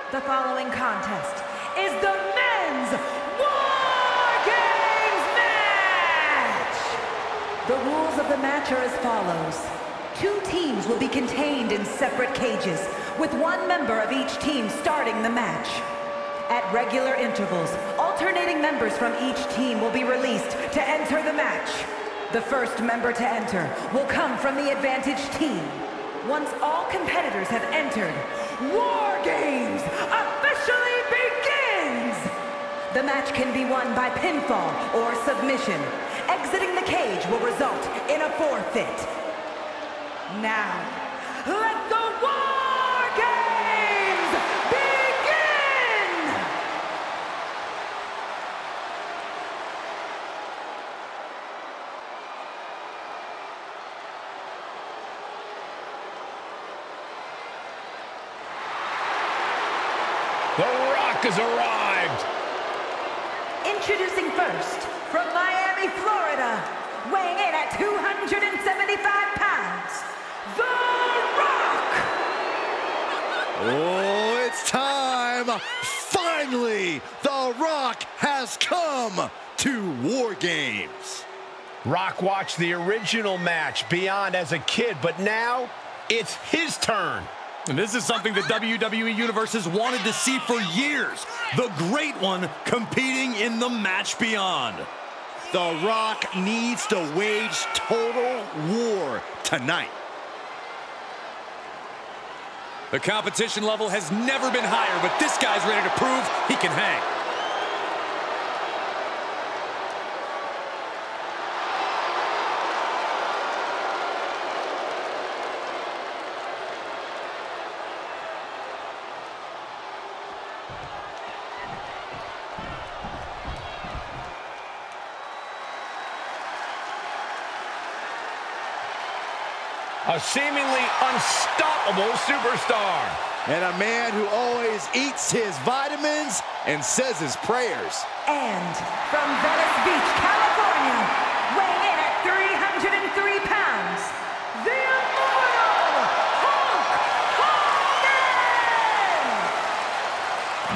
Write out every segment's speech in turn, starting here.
The following contest is the men's War Games match! The rules of the match are as follows. 2 teams will be contained in separate cages, with 1 member of each team starting the match. At regular intervals, alternating members from each team will be released to enter the match. The first member to enter will come from the advantaged team. Once all competitors have entered, War Games officially begins! The match can be won by pinfall or submission. Exiting the cage will result in a forfeit. Now, let the War Games begin! TheRock has arrived! Introducing first, from Miami, Florida, weighing in at 275 pounds, TheRock! Oh, it's time! Finally, TheRock has come to War Games. Rock watched the original match Beyond as a kid, but now it's his turn. And this is something the WWE Universe has wanted to see for years. The Great One competing in the match Beyond. TheRock needs to wage total war tonight. The competition level has never been higher, but this guy's ready to prove he can hang. A seemingly unstoppable superstar. And a man who always eats his vitamins and says his prayers. And from Venice Beach, California, weighing in at 303 pounds, the Immortal HulkHogan!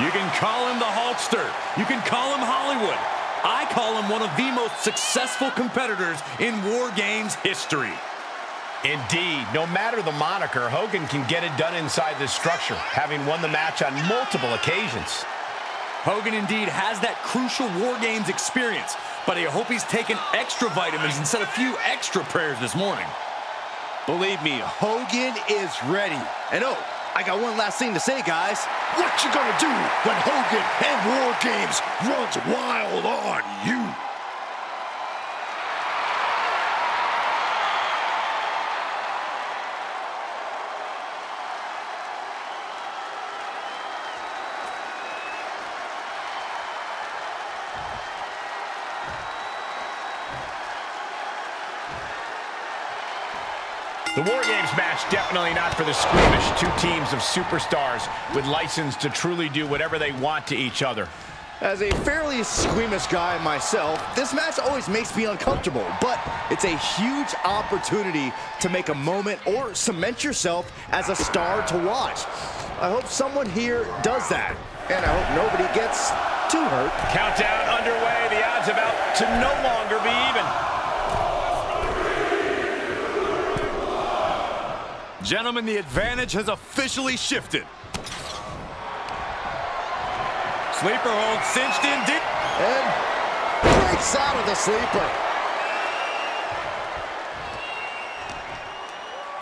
You can call him the Hulkster. You can call him Hollywood. I call him one of the most successful competitors in War Games history. Indeed, no matter the moniker, Hogan can get it done inside this structure, having won the match on multiple occasions. Hogan indeed has that crucial War Games experience, but I hope he's taken extra vitamins and said a few extra prayers this morning. Believe me, Hogan is ready. And oh, I got one last thing to say, guys. What you gonna do when Hogan and War Games runs wild on you? The War Games match, definitely not for the squeamish. 2 teams of superstars with license to truly do whatever they want to each other. As a fairly squeamish guy myself, this match always makes me uncomfortable, but it's a huge opportunity to make a moment or cement yourself as a star to watch. I hope someone here does that, and I hope nobody gets too hurt. Countdown underway, the odds about to no longer be even. Gentlemen, the advantage has officially shifted. Sleeper hold cinched in deep. And breaks out of the sleeper.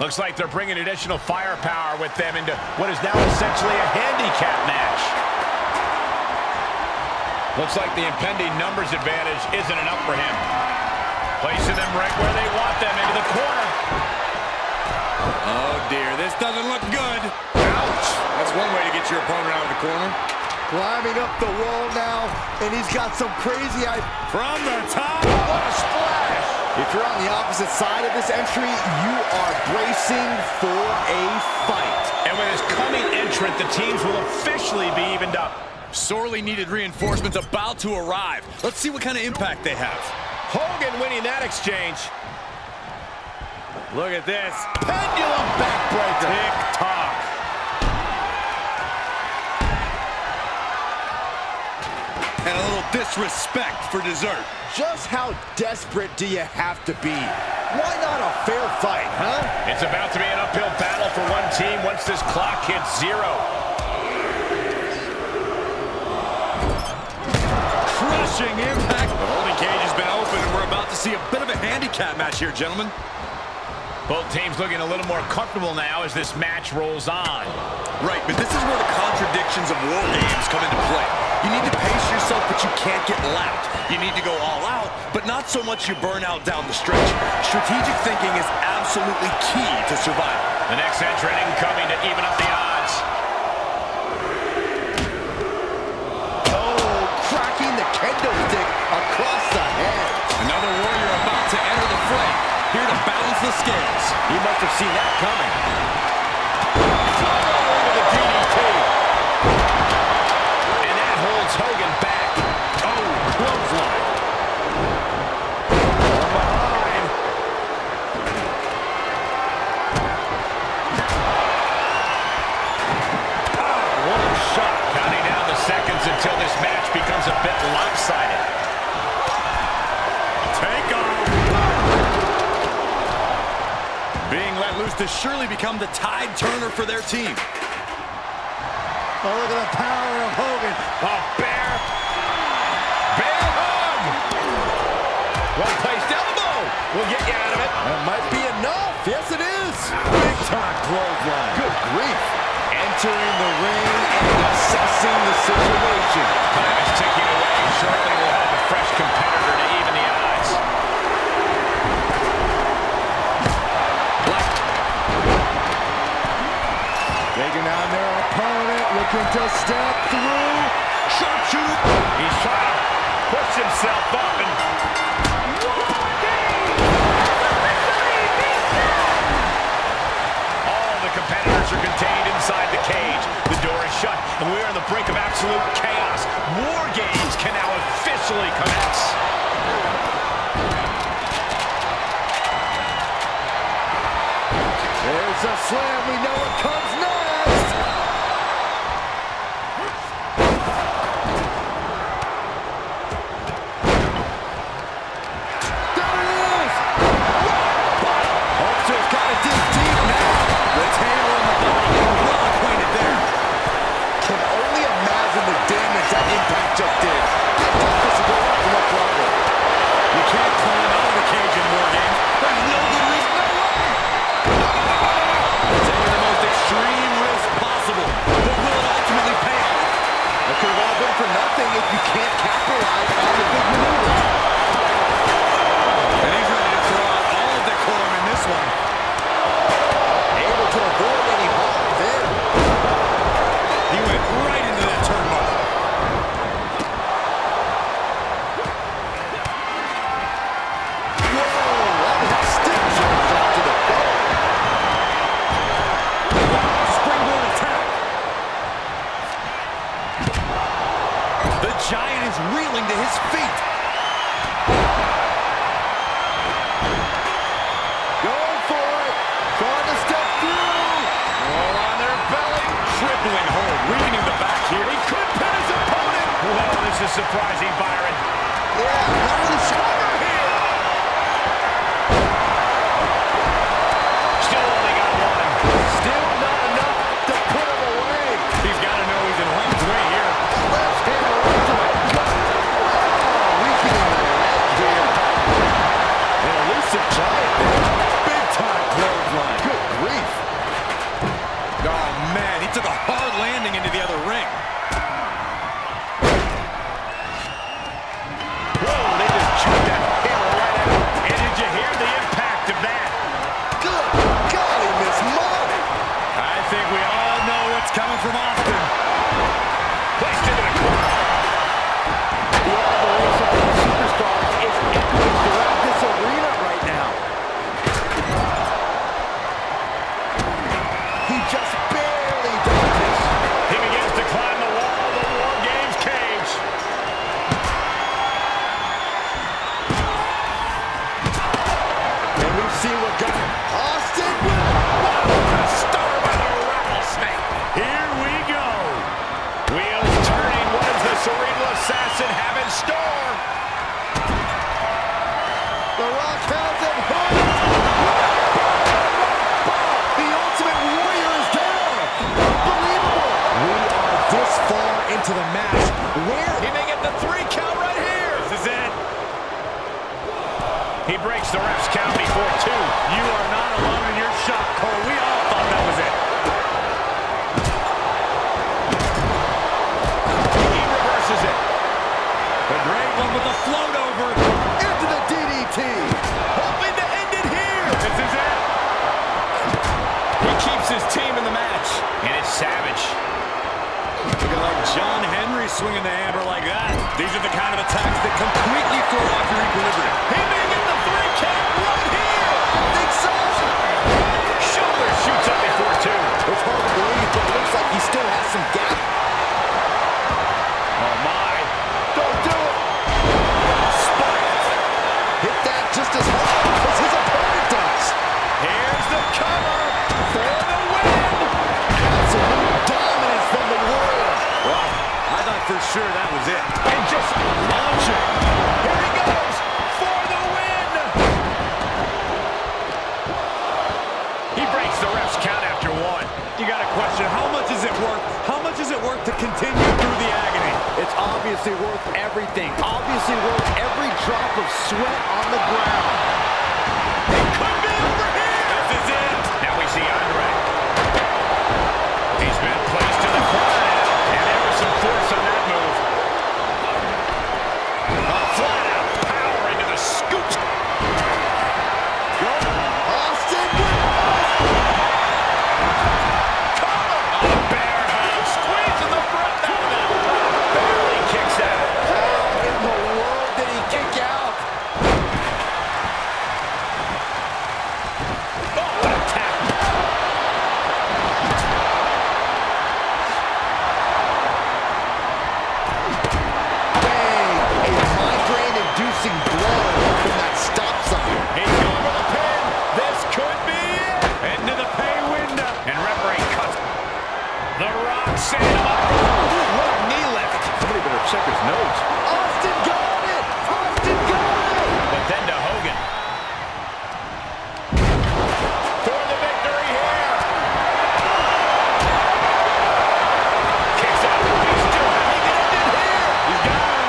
Looks like they're bringing additional firepower with them into what is now essentially a handicap match. Looks like the impending numbers advantage isn't enough for him. Placing them right where they want them, into the corner. Oh dear, this doesn't look good. Ouch! That's one way to get your opponent out of the corner. Climbing up the wall now, and he's got some crazy From the top, what a splash! If you're on the opposite side of this entry, you are bracing for a fight. And with his coming entrant, the teams will officially be evened up. sorely needed reinforcements about to arrive. Let's see what kind of impact they have. Hogan winning that exchange. Look at this. Pendulum backbreaker. Tick-tock. and a little disrespect for dessert. Just how desperate do you have to be? Why not a fair fight, huh? It's about to be an uphill battle for one team once this clock hits 0. Crushing impact. The holding cage has been open, and we're about to see a bit of a handicap match here, gentlemen. Both teams looking a little more comfortable now as this match rolls on. Right, but this is where the contradictions of war games come into play. You need to pace yourself, but you can't get lapped. You need to go all out, but not so much you burn out down the stretch. Strategic thinking is absolutely key to survival. The next entrant incoming to even up the odds. Oh, cracking the kendo stick across the head. Another warrior about to enter the fray, here to balance the scales. You must have seen that coming. Into the DDT. And that holds Hogan back. Oh, clothesline. From behind. Oh, what a shot. Counting down the seconds until this match becomes a bit lopsided. Take off. Being let loose to surely become the tide turner for their team. Oh, look at the power of Hogan. A bear hug. Well-placed elbow will get you out of it. That might be enough. Yes, it is. Big time clothesline. Good grief. Entering the ring and assessing the situation. Time is ticking away. Shortly we'll have a fresh competitor to even the odds. Taking down their opponent, looking to step through. Sharpshooter. He's trying to push himself up and... All the competitors are contained inside the cage. The door is shut, and we are on the brink of absolute chaos. War games can now officially commence. There's a slam. We know what comes next. There it is. Hulkster's got to dig deep now. Retainer on the body, well acquainted there. Can only imagine the damage that impact just did. I thought this would go on for much longer. You can't climb out of the cage in war games. There's no good reason, no way. Taking the most extreme risk possible, but will it ultimately pay off? It could have all been for nothing if you can't capitalize on the big maneuver. And he's ready to throw out all decorum in this one. Able to avoid any harm there. He went right into that turnbuckle. Whoa, that stick jumps up to the bone. Springboard attack. The Giant is reeling to his feet. Going for it. Trying to step through. All on their belly. Tripling hold, weakening the back here. He could pin his opponent. Whoa, this is surprising, Byron. Yeah, not really sure here. Still only got one. Still not enough to put him away. He's got to know he's in harm's way here. Left hand right to the gut. Oh, weakening the leg here. An elusive Giant there. Big time clothesline. Good grief. Oh, man, he took a hard landing into the other ring. Whoa, they just choked that hammer right out. And did you hear the impact of that? Good golly, Miss Molly. I think we all know what's coming from Austin. Placed into the corner. The admiration for the superstars is echoing throughout this arena right now. He just barely dodges. He begins to climb the wall of the War Games cage. And we've seen what got Austin with Star by the rattlesnake. Here we go. Wheels turning. What does the Cerebral assassin have team in the match. And it's Savage. Looking like John Henry swinging the hammer like that. These are the kind of attacks that completely throw off your equilibrium. He may get the 3 count right here. I think so. Shoulder shoots up before 2. It's hard to believe, but it looks like he still has some gap. Oh, my. Don't do it. Spiked. Hit that just as hard as his opponent does. Here's the cover for the win. Absolute dominance from the Warrior. Wow, I thought for sure that was it. And just launching. Here he goes for the win. He breaks the ref's count after 1. You got to question, how much is it worth? How much is it worth to continue through the agony? It's obviously worth everything. Obviously worth every drop of sweat on the ground. It could be over here. This is it. Now we see Andre. He's been placed in the corner now, and there was some force on that move. Flat out power into the scoop. Austin. Bear hug, squeezing the breath out of that. Barely kicks out. How in the world did he kick out? Oh, what a tap. Bang! A migraine-inducing blow from that stop sign. He's going for the pin. This could be it. Into the pay window. And referee cuts. TheRock setting him up. Ooh, what a knee lift. Somebody better check his nose. Austin got it! Austin got it! But then to Hogan. For the victory here. Kicks out. He's still hanging in here. He's got him.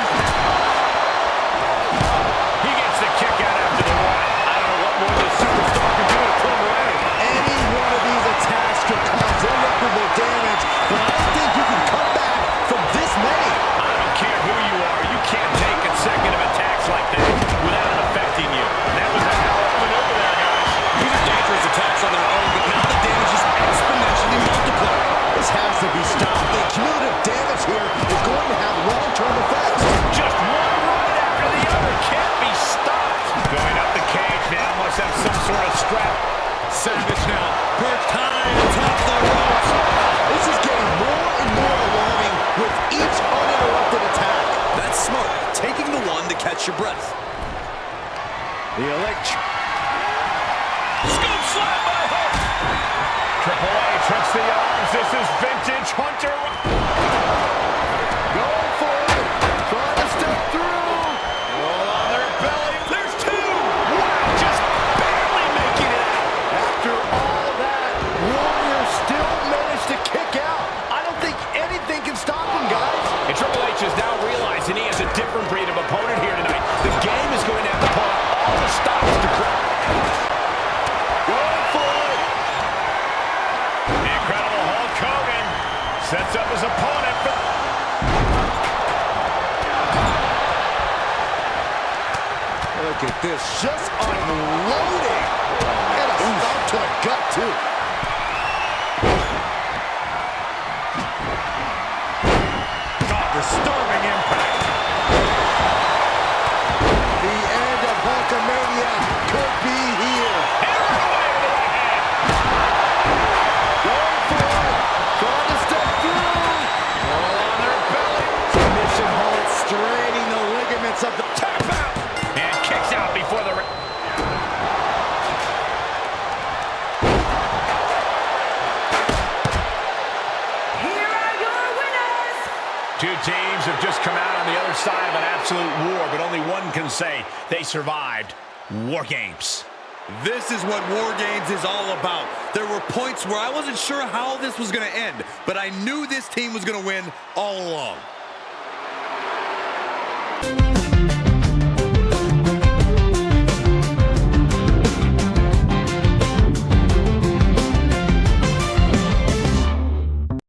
He gets the kick out after the 1. I don't know what more this superstar can do to put him away. Any one of these attacks could cause irreparable damage, but I don't think you can come back from this many. I don't care who you are. You can't take consecutive attacks like that without it affecting you. That was a hell of a maneuver there, guys. These are dangerous attacks on their own, but now the damage is exponentially multiplied. This has to be stopped. The cumulative damage here is going to have long-term effects. Just one right after the other can't be stopped. Going up the cage now must have some sort of strap. Savage now, perched high atop the ropes. This is getting more and more alarming with each uninterrupted attack. That's smart, taking the 1 to catch your breath. The electric. Scoop slam by Hulk. TripleH tricks the arms. This is vintage Hunter. Going for it. Trying to step through. Roll on their belly. There's 2. Wow, just barely making it out. After all that, Warrior still managed to kick out. I don't think anything can stop him, guys. And Triple H is now realizing he has a different breed of opponent here tonight. The game is going to have to pull out all the stops to crack. Going for it. The incredible HulkHogan sets up his opponent for... Look at this, just unloading. And a stomp to the gut, too. God, disturbing impact. The end of Hulkamania could be here. Going for it. Trying to step through. Roll on their belly. Submission hold, straining the ligaments of the tap out. And kicks out before the... Here are your winners! 2 teams have just come out on the other side of an absolute war, but only one can say they survived War Games. This is what War Games is all about. There were points where I wasn't sure how this was going to end, but I knew this team was going to win all along.